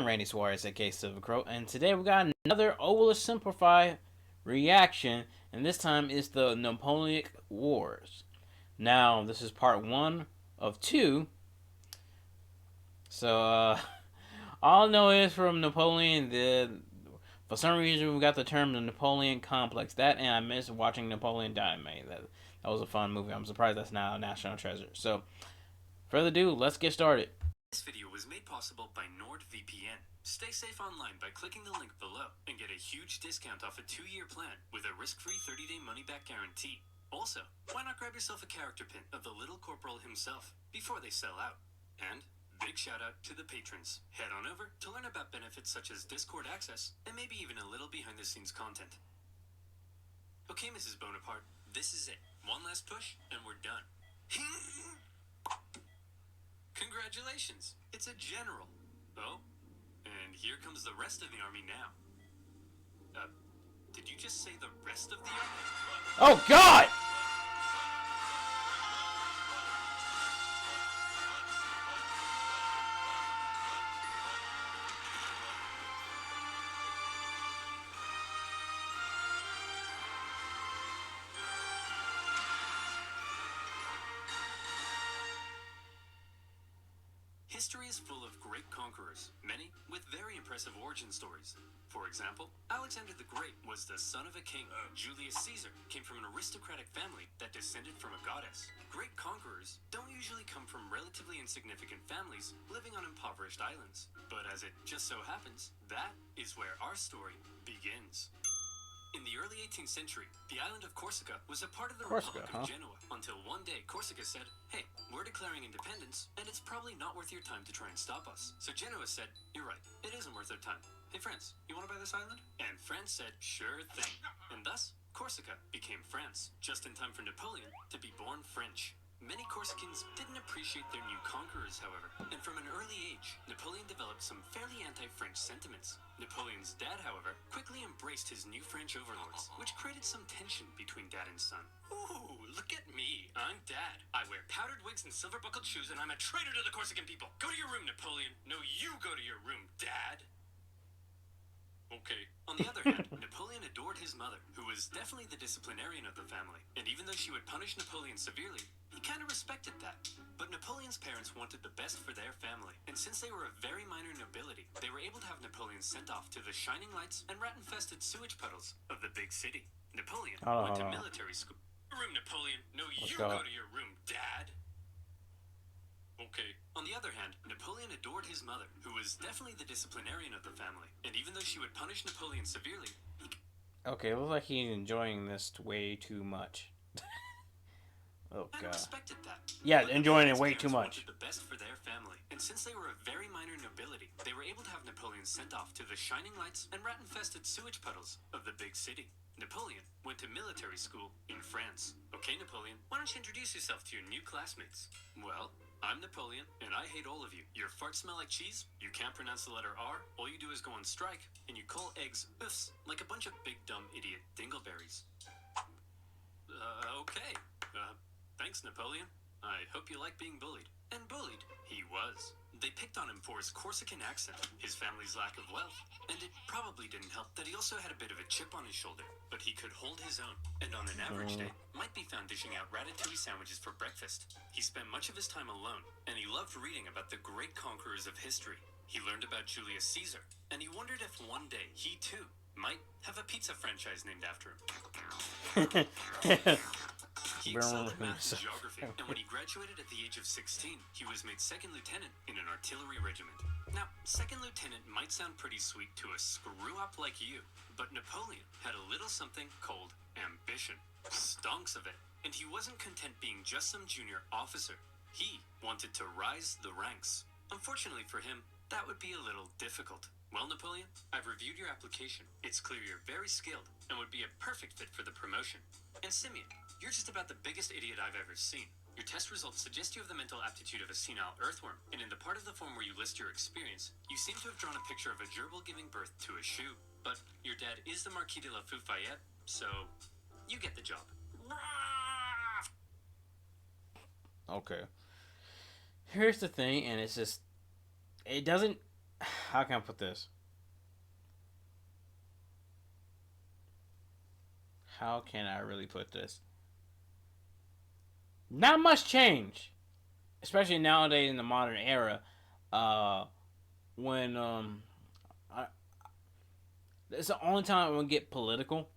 I'm Randy Suarez, aka Silver Crow, and today we got another OverSimplified reaction, and this time it's the Napoleonic Wars. Now, this is part one of two, so all I know is from Napoleon, for some reason we got the term the Napoleon Complex. That and I miss watching Napoleon Dynamite. That was a fun movie. I'm surprised that's now a national treasure. So, further ado, let's get started. This video was made possible by NordVPN. Stay safe online by clicking the link below and get a huge discount off a 2-year plan with a risk-free 30-day money-back guarantee. Also, why not grab yourself a character pin of the little corporal himself before they sell out? And big shout out to the patrons. Head on over to learn about benefits such as Discord access and maybe even a little behind-the-scenes content. Okay, Mrs. Bonaparte, this is it. One last push and we're done. Congratulations, it's a general. Oh, and here comes the rest of the army now. Did you just say the rest of the army? Oh, God! History is full of great conquerors, many with very impressive origin stories. For example, Alexander the Great was the son of a king. Julius Caesar came from an aristocratic family that descended from a goddess. Great conquerors don't usually come from relatively insignificant families living on impoverished islands. But as it just so happens, that is where our story begins. In the early 18th century, the island of Corsica was a part of the Republic of Genoa, until one day Corsica said, hey, we're declaring independence, and it's probably not worth your time to try and stop us. So Genoa said, you're right, it isn't worth their time. Hey France, you want to buy this island? And France said, sure thing. And thus, Corsica became France, just in time for Napoleon to be born French. Many Corsicans didn't appreciate their new conquerors, however, and from an early age, Napoleon developed some fairly anti-French sentiments. Napoleon's dad, however, quickly embraced his new French overlords, which created some tension between dad and son. Ooh, look at me. I'm dad. I wear powdered wigs and silver-buckled shoes, and I'm a traitor to the Corsican people. Go to your room, Napoleon. No, you go to your room, Dad. Okay. On the other hand, Napoleon adored his mother, who was definitely the disciplinarian of the family, and even though she would punish Napoleon severely, he kind of respected that. But Napoleon's parents wanted the best for their family, and since they were a very minor nobility, they were able to have Napoleon sent off to the shining lights and rat-infested sewage puddles of the big city. Napoleon went to military school. Room, Napoleon. No, you go to your room, Dad. Okay. On the other hand, Napoleon adored his mother, who was definitely the disciplinarian of the family, and even though she would punish Napoleon severely, Okay, it looks like he's enjoying this way too much. Oh God. Respected that. Yeah, enjoying it way too much. The best for their family, and since they were a very minor nobility, they were able to have Napoleon sent off to the shining lights and rat-infested sewage puddles of the big city. Napoleon went to military school in France. Okay, Napoleon, why don't you introduce yourself to your new classmates? Well, I'm Napoleon, and I hate all of you. Your farts smell like cheese, you can't pronounce the letter R, all you do is go on strike, and you call eggs oofs like a bunch of big dumb idiot dingleberries. Okay. Thanks, Napoleon. I hope you like being bullied. And bullied, he was. They picked on him for his Corsican accent, his family's lack of wealth, and it probably didn't help that he also had a bit of a chip on his shoulder, but he could hold his own, and on an average day, might be found dishing out ratatouille sandwiches for breakfast. He spent much of his time alone, and he loved reading about the great conquerors of history. He learned about Julius Caesar, and he wondered if one day he too might have a pizza franchise named after him. He excelled at math and geography, and when he graduated at the age of 16, he was made second lieutenant in an artillery regiment. Now, second lieutenant might sound pretty sweet to a screw-up like you, but Napoleon had a little something called ambition. Stonks of it. And he wasn't content being just some junior officer. He wanted to rise the ranks. Unfortunately for him, that would be a little difficult. Well, Napoleon, I've reviewed your application. It's clear you're very skilled and would be a perfect fit for the promotion. And Simeon, you're just about the biggest idiot I've ever seen. Your test results suggest you have the mental aptitude of a senile earthworm, and in the part of the form where you list your experience, you seem to have drawn a picture of a gerbil giving birth to a shoe. But your dad is the Marquis de la Fayette, so you get the job. Okay. Here's the thing, and it's just, it doesn't, how can I put this? How can I really put this? Not much change, especially nowadays in the modern era. Uh, when I, it's the only time I'm gonna get political.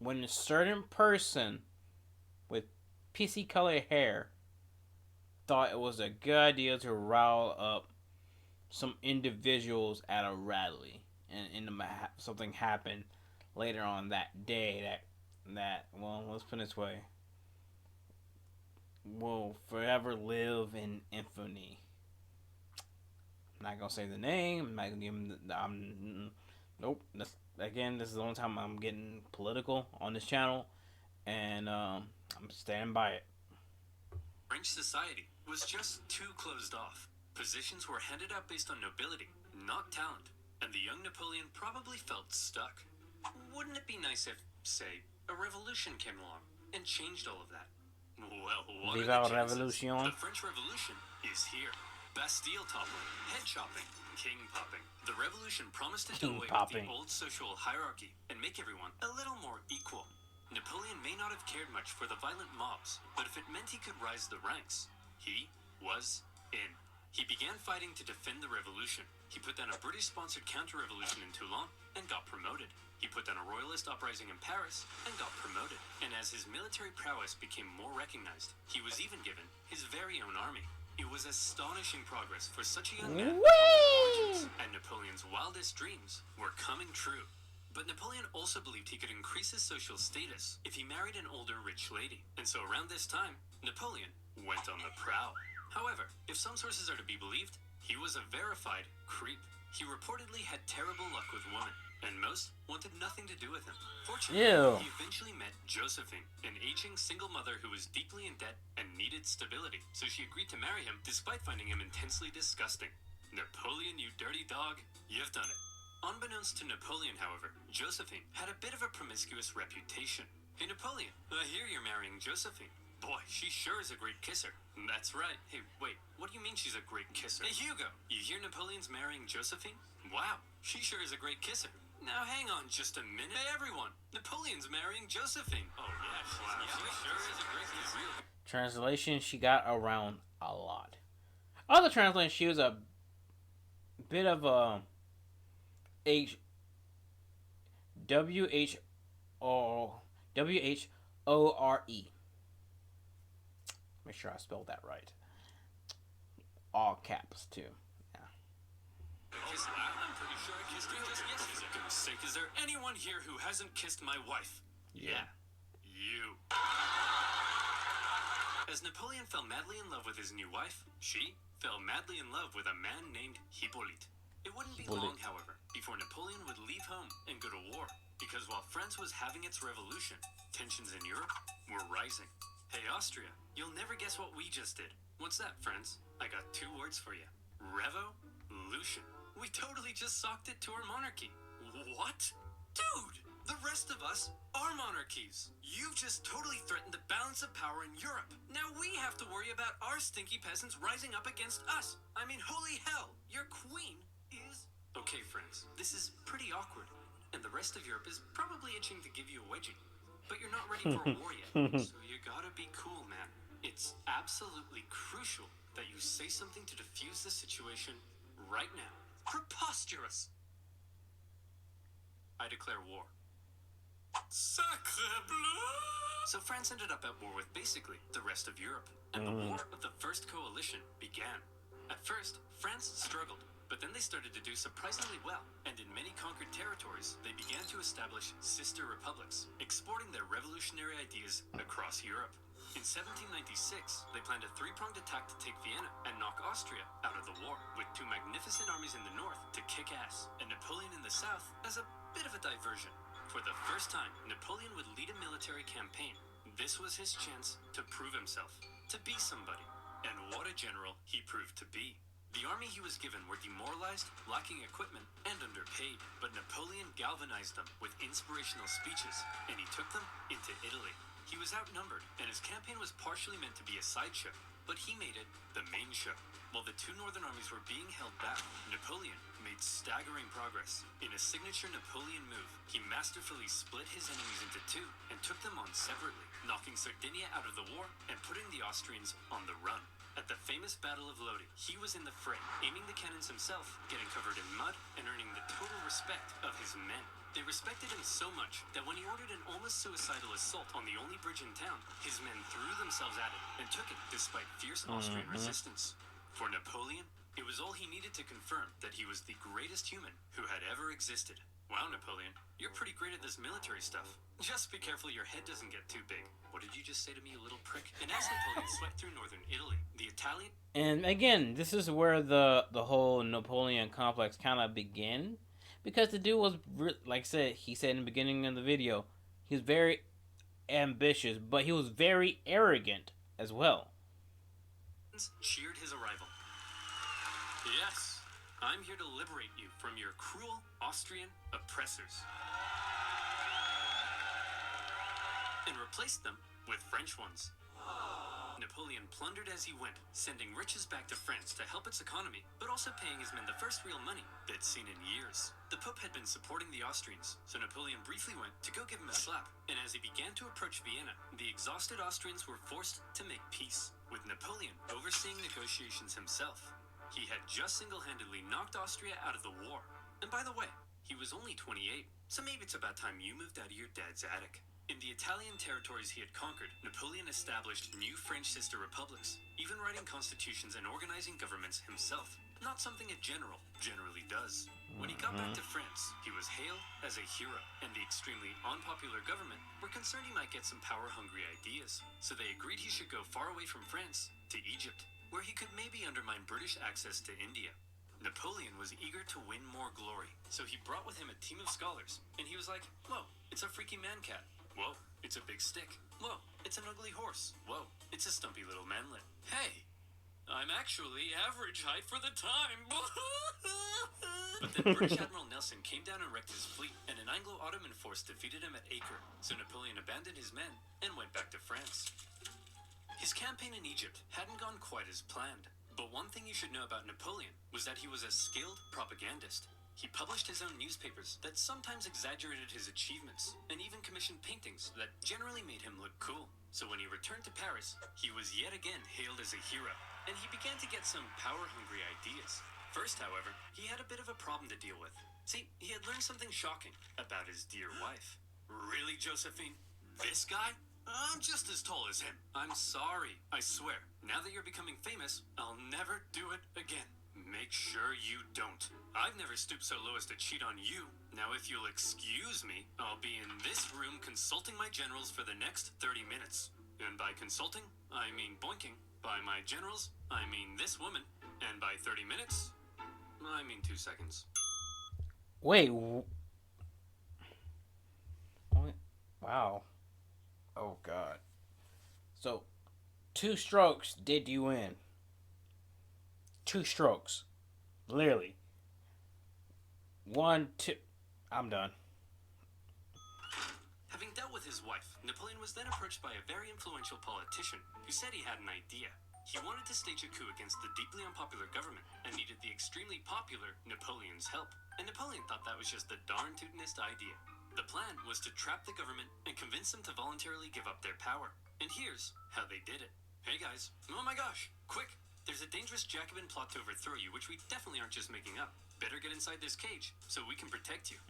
When a certain person with PC colored hair thought it was a good idea to rile up some individuals at a rally, and something happened later on that day that well, let's put it this way, will forever live in infamy. I'm not gonna say the name. I'm not gonna give him. Nope. This is the only time I'm getting political on this channel, and I'm standing by it. French society was just too closed off. Positions were handed out based on nobility, not talent, and the young Napoleon probably felt stuck. Wouldn't it be nice if, say, a revolution came along and changed all of that? Well, what Viva are the la chances? Revolution. The French Revolution is here. Bastille toppling, head chopping, king popping. The revolution promised to do away with the old social hierarchy and make everyone a little more equal. Napoleon may not have cared much for the violent mobs, but if it meant he could rise the ranks, he was in. He began fighting to defend the revolution. He put down a British-sponsored counter-revolution in Toulon and got promoted. He put down a royalist uprising in Paris and got promoted. And as his military prowess became more recognized, he was even given his very own army. It was astonishing progress for such a young man. And Napoleon's wildest dreams were coming true. But Napoleon also believed he could increase his social status if he married an older rich lady. And so around this time, Napoleon went on the prowl. However, if some sources are to be believed, he was a verified creep. He reportedly had terrible luck with women, and most wanted nothing to do with him. Fortunately, he eventually met Josephine, an aging single mother who was deeply in debt and needed stability, so she agreed to marry him despite finding him intensely disgusting. Napoleon, you dirty dog, you've done it. Unbeknownst to Napoleon, however, Josephine had a bit of a promiscuous reputation. Hey Napoleon, I hear you're marrying Josephine. Boy, she sure is a great kisser. That's right. Hey, wait, what do you mean she's a great kisser? Hey Hugo, you hear Napoleon's marrying Josephine? Wow, she sure is a great kisser. Now hang on just a minute. Hey everyone, Napoleon's marrying Josephine. Oh yeah, she sure is a great kisser. Translation, she got around a lot. Other translation, she was a bit of a WHORE. Make sure I spelled that right. All caps too. Yeah. I'm pretty sure I kissed her. Yes, for goodness sake, is there anyone here who hasn't kissed my wife? Yeah. You. As Napoleon fell madly in love with his new wife, she fell madly in love with a man named Hippolyte. It wouldn't be long, however, before Napoleon would leave home and go to war, because while France was having its revolution, tensions in Europe were rising. Hey Austria, you'll never guess what we just did. What's that, friends? I got two words for you. Revolution. We totally just socked it to our monarchy. What? Dude, the rest of us are monarchies. You've just totally threatened the balance of power in Europe. Now we have to worry about our stinky peasants rising up against us. I mean, holy hell, your queen is... Okay, friends, this is pretty awkward. And the rest of Europe is probably itching to give you a wedgie. But you're not ready for a war yet, so you gotta be cool, man. It's absolutely crucial that you say something to defuse the situation right now. Preposterous! I declare war. Sacre bleu! So France ended up at war with basically the rest of Europe, and the war of the First Coalition began. At first, France struggled, but then they started to do surprisingly well, and in many conquered territories, they began to establish sister republics, exporting their revolutionary ideas across Europe. In 1796, they planned a three-pronged attack to take Vienna and knock Austria out of the war, with two magnificent armies in the north to kick ass, and Napoleon in the south as a bit of a diversion. For the first time, Napoleon would lead a military campaign. This was his chance to prove himself, to be somebody. And what a general he proved to be. The army he was given were demoralized, lacking equipment, and underpaid. But Napoleon galvanized them with inspirational speeches, and he took them into Italy. He was outnumbered, and his campaign was partially meant to be a sideshow. but he made it the main show. While the two northern armies were being held back, Napoleon made staggering progress. In a signature Napoleon move, he masterfully split his enemies into two and took them on separately, knocking Sardinia out of the war and putting the Austrians on the run. At the famous Battle of Lodi, he was in the fray, aiming the cannons himself, getting covered in mud, and earning the total respect of his men. They respected him so much that when he ordered an almost suicidal assault on the only bridge in town, his men threw themselves at it and took it despite fierce Austrian resistance. For Napoleon, it was all he needed to confirm that he was the greatest human who had ever existed. Wow, Napoleon, you're pretty great at this military stuff. Just be careful your head doesn't get too big. What did you just say to me, you little prick? And as Napoleon swept through northern Italy, the Italian... And again, this is where the whole Napoleon complex kind of began. Because the dude was, like I said, he said in the beginning of the video, he was very ambitious, but he was very arrogant as well. Cheered his arrival. Yes, I'm here to liberate you from your cruel Austrian oppressors and replace them with French ones. Napoleon plundered as he went, sending riches back to France to help its economy, but also paying his men the first real money they'd seen in years. The Pope had been supporting the Austrians, so Napoleon briefly went to go give him a slap. And as he began to approach Vienna, the exhausted Austrians were forced to make peace, with Napoleon overseeing negotiations himself. He had just single-handedly knocked Austria out of the war. And by the way, he was only 28, so maybe it's about time you moved out of your dad's attic. In the Italian territories he had conquered, Napoleon established new French sister republics, even writing constitutions and organizing governments himself. Not something a general generally does. When he got back to France, he was hailed as a hero, and the extremely unpopular government were concerned he might get some power-hungry ideas. So they agreed he should go far away from France to Egypt, where he could maybe undermine British access to India. Napoleon was eager to win more glory, so he brought with him a team of scholars, and he was like, whoa, it's a freaky man-cat. Whoa, it's a big stick. Whoa, it's an ugly horse. Whoa, it's a stumpy little manlet. Hey, I'm actually average height for the time. But then British Admiral Nelson came down and wrecked his fleet, and an Anglo-Ottoman force defeated him at Acre, so Napoleon abandoned his men and went back to France. His campaign in Egypt hadn't gone quite as planned, but one thing you should know about Napoleon was that he was a skilled propagandist. He published his own newspapers that sometimes exaggerated his achievements, and even commissioned paintings that generally made him look cool. So when he returned to Paris, he was yet again hailed as a hero, and he began to get some power-hungry ideas. First, however, he had a bit of a problem to deal with. See, he had learned something shocking about his dear wife. Really, Josephine? This guy? I'm just as tall as him. I'm sorry, I swear. Now that you're becoming famous, I'll never do it again. Make sure you don't. I've never stooped so low as to cheat on you. Now, if you'll excuse me, I'll be in this room consulting my generals for the next 30 minutes. And by consulting, I mean boinking. By my generals, I mean this woman. And by 30 minutes, I mean 2 seconds. Wait. Wow. Oh, God. So, 2 strokes did you in. 2 strokes. Literally. 1, 2. I'm done. Having dealt with his wife, Napoleon was then approached by a very influential politician who said he had an idea. He wanted to stage a coup against the deeply unpopular government and needed the extremely popular Napoleon's help. And Napoleon thought that was just the darn tootinest idea. The plan was to trap the government and convince them to voluntarily give up their power. And here's how they did it. Hey guys, oh my gosh, quick! There's a dangerous Jacobin plot to overthrow you, which we definitely aren't just making up. Better get inside this cage so we can protect you.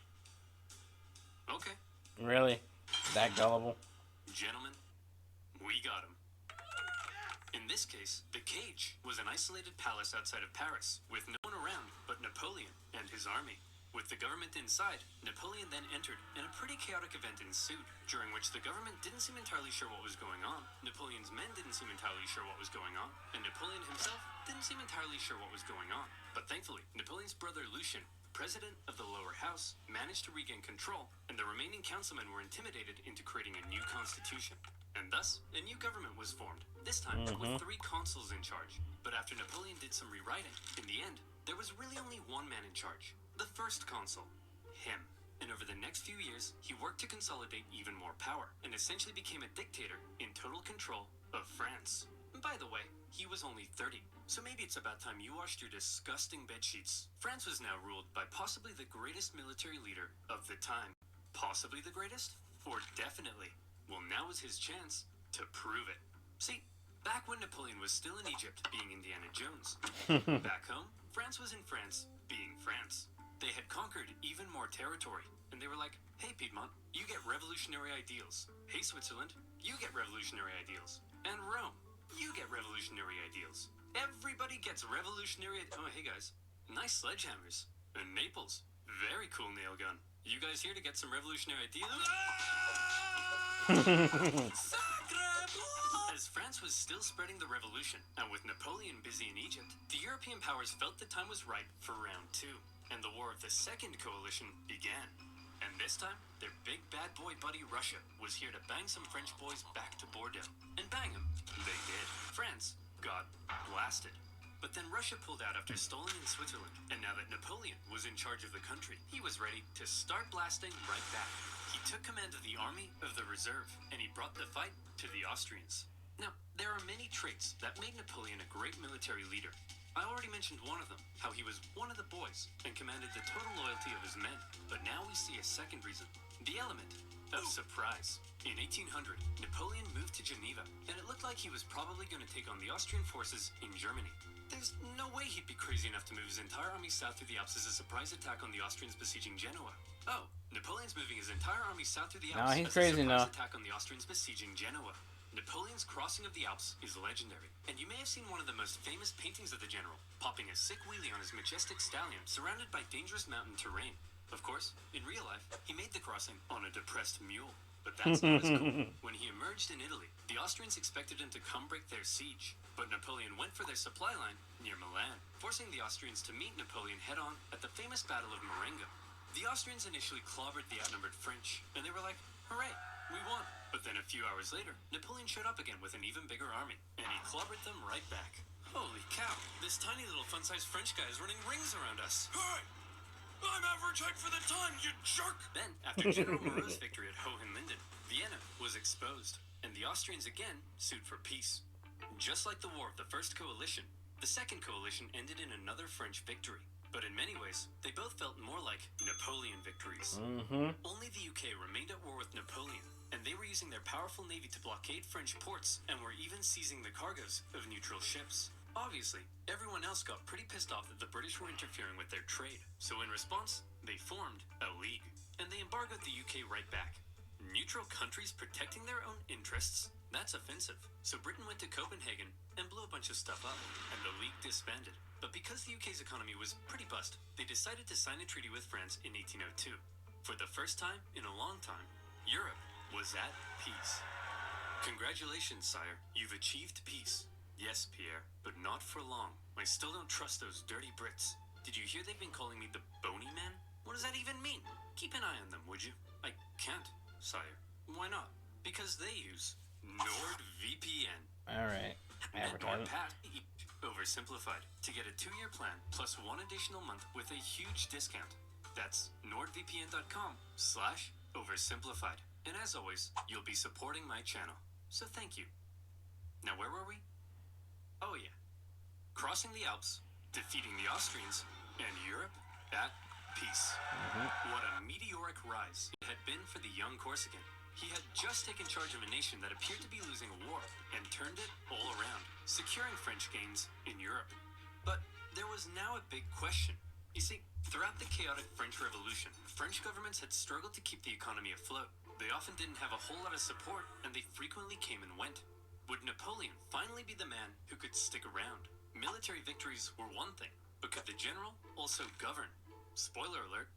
Okay. Really? That gullible? Gentlemen, we got him. In this case, the cage was an isolated palace outside of Paris, with no one around but Napoleon and his army. With the government inside, Napoleon then entered, and a pretty chaotic event ensued, during which the government didn't seem entirely sure what was going on, Napoleon's men didn't seem entirely sure what was going on, and Napoleon himself didn't seem entirely sure what was going on. But thankfully, Napoleon's brother Lucien, president of the lower house, managed to regain control, and the remaining councilmen were intimidated into creating a new constitution. And thus, a new government was formed, this time with 3 consuls in charge. But after Napoleon did some rewriting, in the end, there was really only one man in charge. The first consul, him. And over the next few years, he worked to consolidate even more power, and essentially became a dictator in total control of France. by the way, he was only 30, so maybe it's about time you washed your disgusting bedsheets. France was now ruled by possibly the greatest military leader of the time. Possibly the greatest? Or definitely? Well, now was his chance to prove it. See, back when Napoleon was still in Egypt, being Indiana Jones. Back home, France was in France, being France. They had conquered even more territory, and they were like, hey Piedmont, you get revolutionary ideals. Hey Switzerland, you get revolutionary ideals. And Rome, you get revolutionary ideals. Everybody gets revolutionary. Oh, hey guys, nice sledgehammers. And Naples, very cool nail gun. You guys here to get some revolutionary ideals? As France was still spreading the revolution, and with Napoleon busy in Egypt, the European powers felt the time was ripe for round two, and the war of the Second Coalition began. And this time, their big bad boy buddy Russia was here to bang some French boys back to Bordeaux. And bang them, they did. France got blasted. But then Russia pulled out after stalling in Switzerland, and now that Napoleon was in charge of the country, he was ready to start blasting right back. He took command of the army of the reserve, and he brought the fight to the Austrians. Now, there are many traits that made Napoleon a great military leader. I already mentioned one of them, how he was one of the boys and commanded the total loyalty of his men. But now we see a second reason, the element of surprise. In 1800, Napoleon moved to Geneva, and it looked like he was probably going to take on the Austrian forces in Germany. There's no way he'd be crazy enough to move his entire army south through the Alps as a surprise attack on the Austrians besieging Genoa. Oh, Napoleon's moving his entire army south through the Alps Nah, he's as a crazy surprise enough. attack on the Austrians besieging Genoa. Napoleon's crossing of the Alps is legendary, and you may have seen one of the most famous paintings of the general, popping a sick wheelie on his majestic stallion, surrounded by dangerous mountain terrain. Of course, in real life, he made the crossing on a depressed mule. But that's not as cool. When he emerged in Italy, the Austrians expected him to come break their siege, but Napoleon went for their supply line near Milan, forcing the Austrians to meet Napoleon head-on at the famous Battle of Marengo. The Austrians initially clobbered the outnumbered French, and they were like, hooray, we won. But then a few hours later, Napoleon showed up again with an even bigger army, and he clobbered them right back. Holy cow, this tiny little fun-sized French guy is running rings around us. Hey, I'm average height for the time, you jerk! Then, after General Moreau's victory at Hohenlinden, Vienna was exposed, and the Austrians again sued for peace. Just like the War of the First Coalition, the Second Coalition ended in another French victory. But in many ways, they both felt more like Napoleon victories. Only the UK remained at war with Napoleon, and they were using their powerful navy to blockade French ports and were even seizing the cargoes of neutral ships. Obviously, everyone else got pretty pissed off that the British were interfering with their trade, so in response, they formed a league, and they embargoed the UK right back. Neutral countries protecting their own interests? That's offensive. So Britain went to Copenhagen and blew a bunch of stuff up, and the league disbanded. But because the UK's economy was pretty bust, they decided to sign a treaty with France in 1802. For the first time in a long time, Europe was at peace. Congratulations, sire. You've achieved peace. Yes, Pierre, but not for long. I still don't trust those dirty Brits. Did you hear they've been calling me the Bony Man? What does that even mean? Keep an eye on them, would you? I can't, sire. Why not? Because they use NordVPN. Alright. Advertisement. OverSimplified. To get a 2-year plan plus 1 additional month with a huge discount. That's nordvpn.com/oversimplified. And as always, you'll be supporting my channel. So thank you. Now where were we? Oh yeah. Crossing the Alps, defeating the Austrians, and Europe at peace. What a meteoric rise it had been for the young Corsican. He had just taken charge of a nation that appeared to be losing a war and turned it all around, securing French gains in Europe. But there was now a big question. You see, throughout the chaotic French Revolution, French governments had struggled to keep the economy afloat. They often didn't have a whole lot of support, and they frequently came and went. Would Napoleon finally be the man who could stick around? Military victories were one thing, but could the general also govern? Spoiler alert.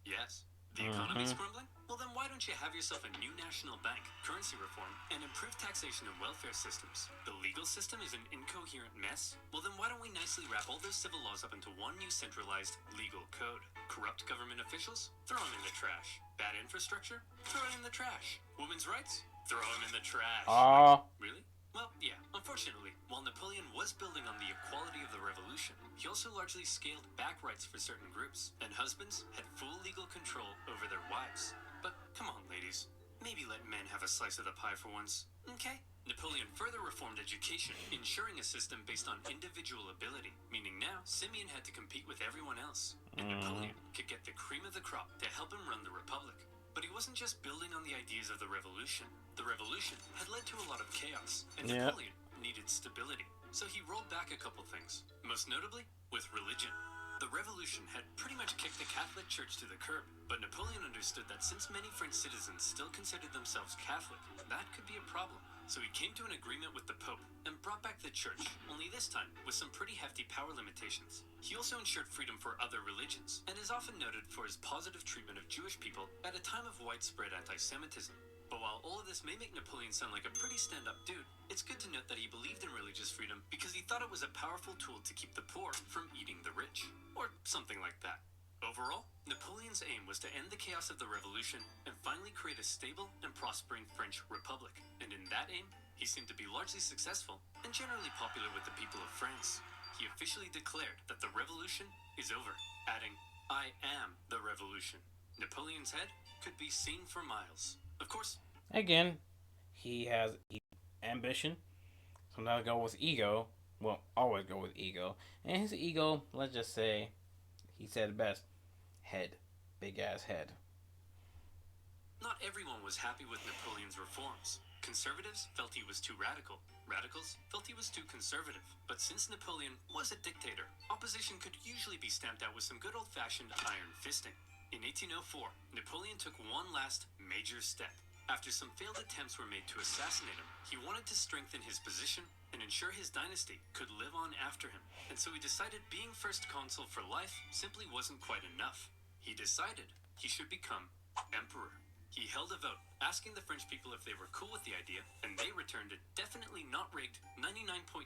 Yes. The economy's crumbling? Well then why don't you have yourself a new national bank, currency reform, and improved taxation and welfare systems? The legal system is an incoherent mess? Well then why don't we nicely wrap all those civil laws up into one new centralized legal code? Corrupt government officials? Throw them in the trash. Bad infrastructure? Throw it in the trash. Women's rights? Throw them in the trash. Really? Well, yeah. Unfortunately, while Napoleon was building on the equality of the revolution, he also largely scaled back rights for certain groups, and husbands had full legal control over their wives. But come on, ladies. Maybe let men have a slice of the pie for once, okay? Napoleon further reformed education, ensuring a system based on individual ability, meaning now Simeon had to compete with everyone else, and Napoleon could get the cream of the crop to help him run the Republic. But he wasn't just building on the ideas of the Revolution. The Revolution had led to a lot of chaos, and Yeah. Napoleon needed stability. So he rolled back a couple things, most notably with religion. The Revolution had pretty much kicked the Catholic Church to the curb, but Napoleon understood that since many French citizens still considered themselves Catholic, that could be a problem. So he came to an agreement with the Pope and brought back the Church, only this time with some pretty hefty power limitations. He also ensured freedom for other religions, and is often noted for his positive treatment of Jewish people at a time of widespread anti-Semitism. But while all of this may make Napoleon sound like a pretty stand-up dude, it's good to note that he believed in religious freedom because he thought it was a powerful tool to keep the poor from eating the rich, or something like that. Overall, Napoleon's aim was to end the chaos of the Revolution and finally create a stable and prospering French Republic. And in that aim, he seemed to be largely successful and generally popular with the people of France. He officially declared that the Revolution is over, adding, "I am the Revolution." Napoleon's head could be seen for miles. Of course, Again, he has ambition. Sometimes go with ego. Well, always go with ego. And his ego, let's just say, he said it best: head, big ass head. not everyone was happy with Napoleon's reforms. Conservatives felt he was too radical. Radicals felt he was too conservative. But since Napoleon was a dictator, opposition could usually be stamped out with some good old-fashioned iron fisting. In 1804, Napoleon took one last major step. After some failed attempts were made to assassinate him, he wanted to strengthen his position and ensure his dynasty could live on after him. And so he decided being first consul for life simply wasn't quite enough. He decided he should become emperor. He held a vote, asking the French people if they were cool with the idea, and they returned a definitely not rigged 99.9%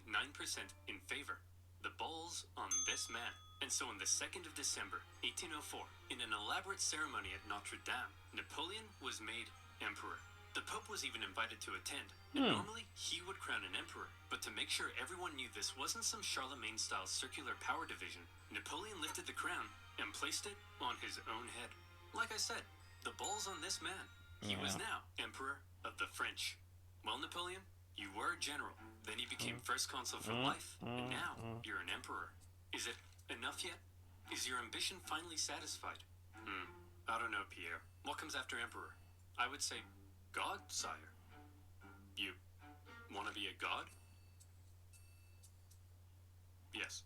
in favor. The ball's on this man. And so on the 2nd of December, 1804, in an elaborate ceremony at Notre Dame, Napoleon was made emperor. The Pope was even invited to attend, and normally he would crown an emperor. But to make sure everyone knew this wasn't some Charlemagne-style circular power division, Napoleon lifted the crown and placed it on his own head. Like I said, the ball's on this man. He was now Emperor of the French. Well, Napoleon, you were a general. Then you became first consul for life, and now you're an emperor. Is it enough yet? Is your ambition finally satisfied? I don't know, Pierre. What comes after emperor? I would say God, sire. You want to be a god? Yes.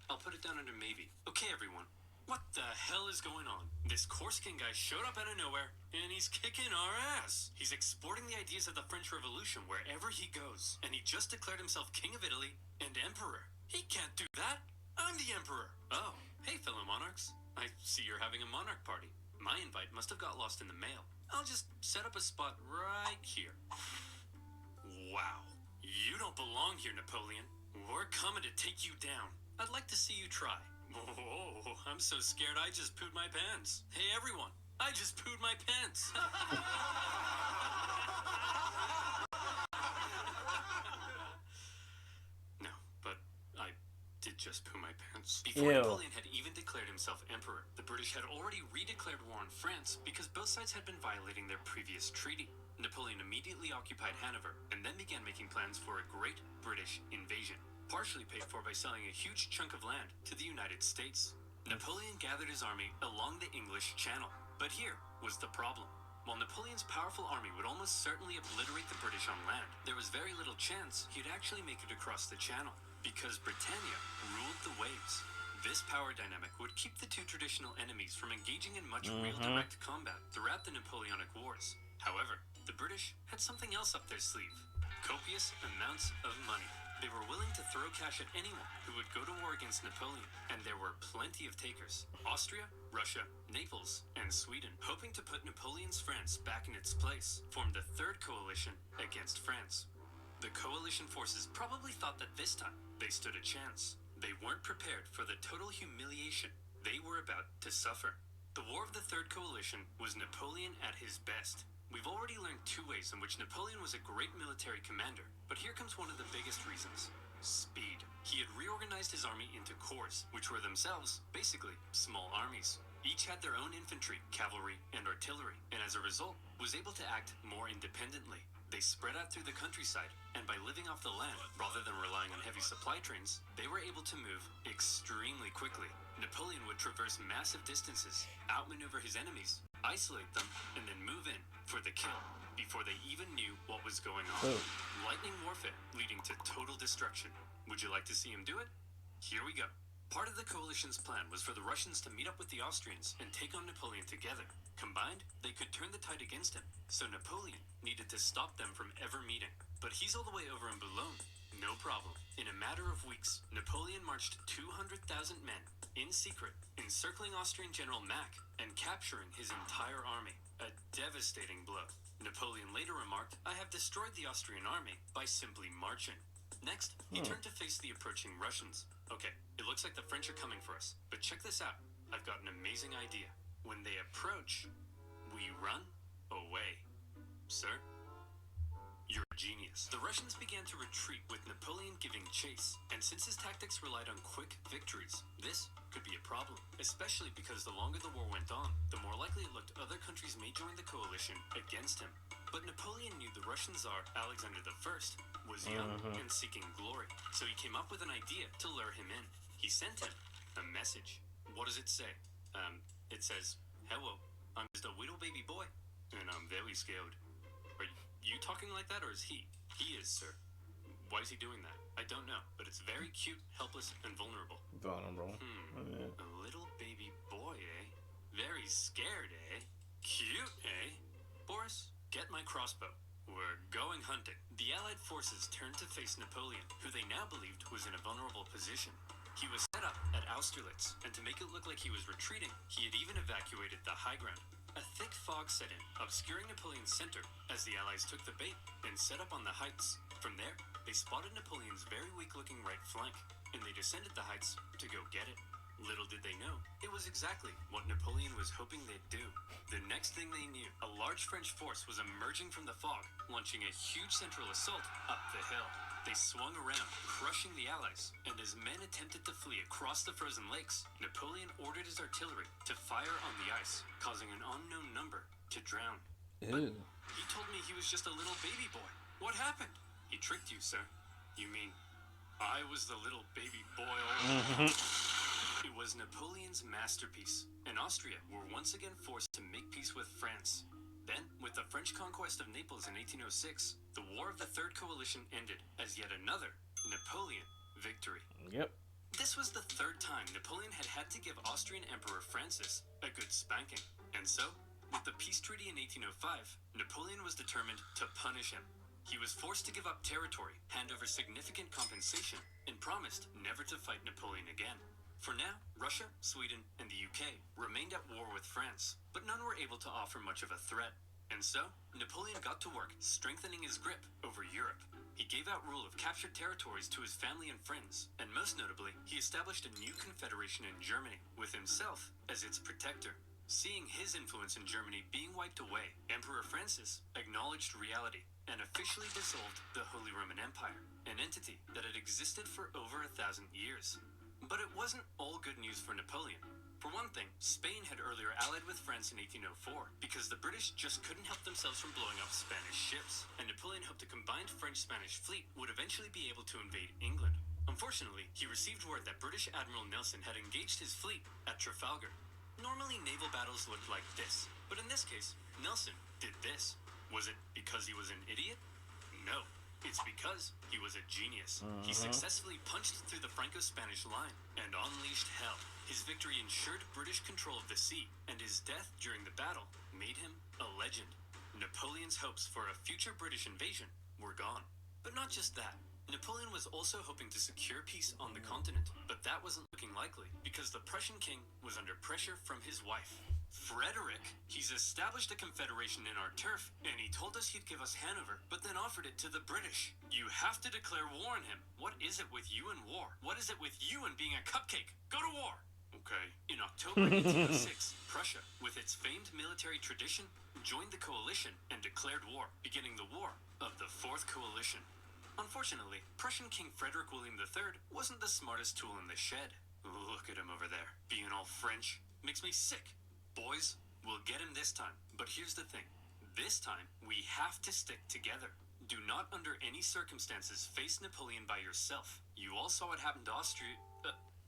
I'll put it down under maybe. Okay, everyone. What the hell is going on? This Corsican guy showed up out of nowhere, and he's kicking our ass. He's exporting the ideas of the French Revolution wherever he goes, and he just declared himself King of Italy and Emperor. He can't do that. I'm the Emperor. Oh, hey, fellow monarchs. I see you're having a monarch party. My invite must have got lost in the mail. I'll just set up a spot right here. Wow. You don't belong here, Napoleon. We're coming to take you down. I'd like to see you try. Oh, I'm so scared I just pooed my pants. Hey, everyone, I just pooed my pants. No, but I did just poo my pants. Before Ew. Napoleon had even declared himself emperor, the British had already redeclared war on France because both sides had been violating their previous treaty. Napoleon immediately occupied Hanover and then began making plans for a great British invasion, partially paid for by selling a huge chunk of land to the United States. Napoleon gathered his army along the English Channel, but here was the problem. While Napoleon's powerful army would almost certainly obliterate the British on land, there was very little chance he'd actually make it across the Channel, because Britannia ruled the waves. This power dynamic would keep the two traditional enemies from engaging in much real direct combat throughout the Napoleonic Wars. However, the British had something else up their sleeve: copious amounts of money. They were willing to throw cash at anyone who would go to war against Napoleon, and there were plenty of takers: Austria, Russia, Naples, and Sweden. Hoping to put Napoleon's France back in its place, formed a third coalition against France. The coalition forces probably thought that this time they stood a chance. They weren't prepared for the total humiliation they were about to suffer. The War of the Third Coalition was Napoleon at his best. We've already learned two ways in which Napoleon was a great military commander, but here comes one of the biggest reasons: speed. He had reorganized his army into corps, which were themselves basically small armies. Each had their own infantry, cavalry, and artillery, and as a result, was able to act more independently. They spread out through the countryside, and by living off the land rather than relying on heavy supply trains, they were able to move extremely quickly. Napoleon would traverse massive distances, outmaneuver his enemies, isolate them, and then move in for the kill before they even knew what was going on. Oh. Lightning warfare leading to total destruction. Would you like to see him do it? Here we go. Part of the coalition's plan was for the Russians to meet up with the Austrians and take on Napoleon together. Combined, they could turn the tide against him, so Napoleon needed to stop them from ever meeting. But he's all the way over in Boulogne. No problem. In a matter of weeks, Napoleon marched 200,000 men, in secret, encircling Austrian General Mack and capturing his entire army. A devastating blow. Napoleon later remarked, "I have destroyed the Austrian army by simply marching." Next, he turned to face the approaching Russians. Okay, it looks like the French are coming for us, but check this out. I've got an amazing idea. When they approach, we run away. Sir, you're a genius. The Russians began to retreat with Napoleon giving chase, and since his tactics relied on quick victories, this could be a problem, especially because the longer the war went on, the more likely it looked other countries may join the coalition against him. But Napoleon knew the Russian Tsar, Alexander I, was young and seeking glory, so he came up with an idea to lure him in. He sent him a message. What does it say? It says, "Hello, I'm just a little baby boy, and I'm very scared." Are you talking like that, or is he? He is, sir. Why is he doing that? I don't know, but it's very cute, helpless, and vulnerable. Vulnerable. A little baby boy, eh? Very scared, eh? Cute, eh? Boris, get my crossbow. We're going hunting. The Allied forces turned to face Napoleon, who they now believed was in a vulnerable position. He was set up at Austerlitz, and to make it look like he was retreating, he had even evacuated the high ground. A thick fog set in, obscuring Napoleon's center as the Allies took the bait and set up on the heights. From there, they spotted Napoleon's very weak-looking right flank, and they descended the heights to go get it. Little did they know, it was exactly what Napoleon was hoping they'd do. The next thing they knew, a large French force was emerging from the fog, launching a huge central assault up the hill. They swung around, crushing the Allies, and as men attempted to flee across the frozen lakes, Napoleon ordered his artillery to fire on the ice, causing an unknown number to drown. But he told me he was just a little baby boy. What happened? He tricked you, sir. You mean I was the little baby boy all along? It was Napoleon's masterpiece, and Austria were once again forced to make peace with France. Then, with the French conquest of Naples in 1806, the War of the Third Coalition ended as yet another Napoleon victory. Yep. This was the third time Napoleon had had to give Austrian Emperor Francis a good spanking. And so, with the peace treaty in 1805, Napoleon was determined to punish him. He was forced to give up territory, hand over significant compensation, and promised never to fight Napoleon again. For now, Russia, Sweden, and the UK remained at war with France, but none were able to offer much of a threat. And so, Napoleon got to work strengthening his grip over Europe. He gave out rule of captured territories to his family and friends, and most notably, he established a new confederation in Germany, with himself as its protector. Seeing his influence in Germany being wiped away, Emperor Francis acknowledged reality and officially dissolved the Holy Roman Empire, an entity that had existed for over 1,000 years. But it wasn't all good news for Napoleon. For one thing, Spain had earlier allied with France in 1804 because the British just couldn't help themselves from blowing up Spanish ships, and Napoleon hoped a combined French-Spanish fleet would eventually be able to invade England. Unfortunately, he received word that British Admiral Nelson had engaged his fleet at Trafalgar. Normally, naval battles looked like this, but in this case, Nelson did this. Was it because he was an idiot? No. It's because he was a genius. He successfully punched through the Franco-Spanish line and unleashed hell. His victory ensured British control of the sea, and his death during the battle made him a legend. Napoleon's hopes for a future British invasion were gone. But not just that. Napoleon was also hoping to secure peace on the continent, but that wasn't looking likely because the Prussian king was under pressure from his wife, Frederick. He's established a confederation in our turf, and he told us he'd give us Hanover, but then offered it to the British. You have to declare war on him. What is it with you and war? What is it with you and being a cupcake? Go to war! Okay. In October 1806, Prussia, with its famed military tradition, joined the coalition and declared war, beginning the War of the Fourth Coalition. Unfortunately, Prussian King Frederick William III wasn't the smartest tool in the shed. Look at him over there, being all French. Makes me sick. Boys, we'll get him this time. But here's the thing. This time, we have to stick together. Do not under any circumstances face Napoleon by yourself. You all saw what happened to Austria.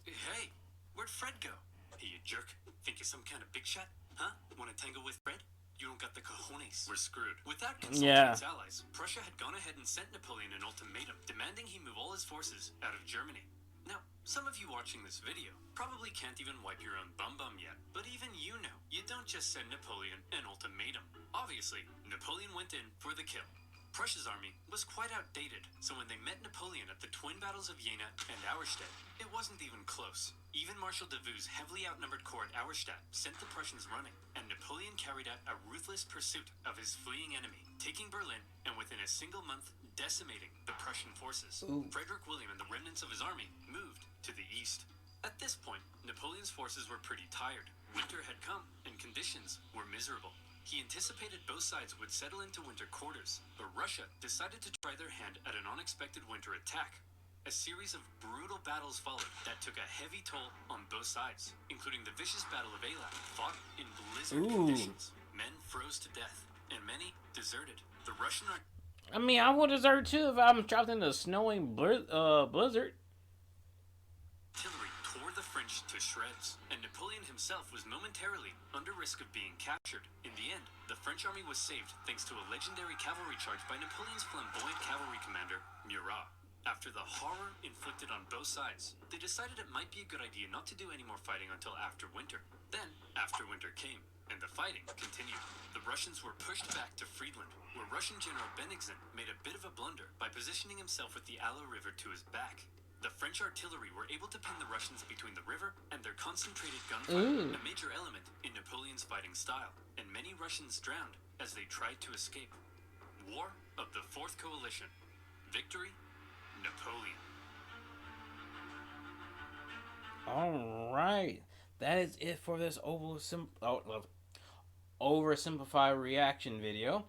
Hey, where'd Fred go? Hey, you jerk. Think you're some kind of big shot? Huh? Wanna tangle with Fred? You don't got the cojones. We're screwed. Without consulting his allies, Prussia had gone ahead and sent Napoleon an ultimatum demanding he move all his forces out of Germany. Now, some of you watching this video probably can't even wipe your own bum yet, but even you know you don't just send Napoleon an ultimatum. Obviously, Napoleon went in for the kill. Prussia's army was quite outdated, so when they met Napoleon at the twin battles of Jena and Auerstedt, it wasn't even close. Even Marshal Davout's heavily outnumbered corps at Auerstedt sent the Prussians running, and Napoleon carried out a ruthless pursuit of his fleeing enemy, taking Berlin and within a single month decimating the Prussian forces. Frederick William and the remnants of his army moved to the east. At this point, Napoleon's forces were pretty tired. Winter had come, and conditions were miserable. He anticipated both sides would settle into winter quarters, but Russia decided to try their hand at an unexpected winter attack. A series of brutal battles followed that took a heavy toll on both sides, including the vicious Battle of Eylau, fought in blizzard conditions. Men froze to death, and many deserted. The Russian I mean, I would desert too if I'm trapped in a snowing blizzard. artillery tore the French to shreds, and Napoleon himself was momentarily under risk of being captured. In the end, the French army was saved thanks to a legendary cavalry charge by Napoleon's flamboyant cavalry commander, Murat. After the horror inflicted on both sides, they decided it might be a good idea not to do any more fighting until after winter. Then, after winter came, and the fighting continued. The Russians were pushed back to Friedland, where Russian General Bennigsen made a bit of a blunder by positioning himself with the Aller River to his back. The French artillery were able to pin the Russians between the river and their concentrated gunfire, a major element in Napoleon's fighting style, and many Russians drowned as they tried to escape. War of the Fourth Coalition. Victory, Napoleon. Alright, that is it for this oversimplified reaction video.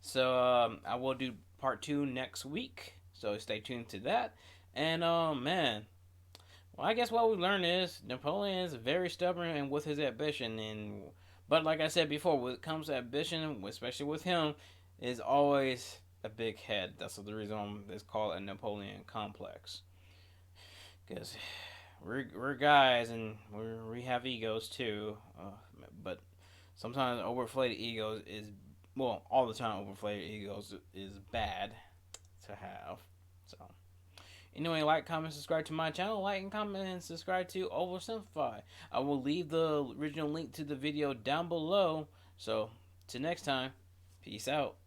So I will do part 2 next week, so stay tuned to that. And man, well, I guess what we learned is Napoleon is very stubborn and with his ambition, but like I said before, when it comes to ambition, especially with him, is always a big head. That's the reason it's called a Napoleon complex. Because we're guys and we have egos too, but sometimes overinflated egos is, well, all the time overinflated egos is bad to have. So anyway, like, comment, subscribe to my channel. Like and comment and subscribe to OverSimplified. I will leave the original link to the video down below. So till next time, peace out.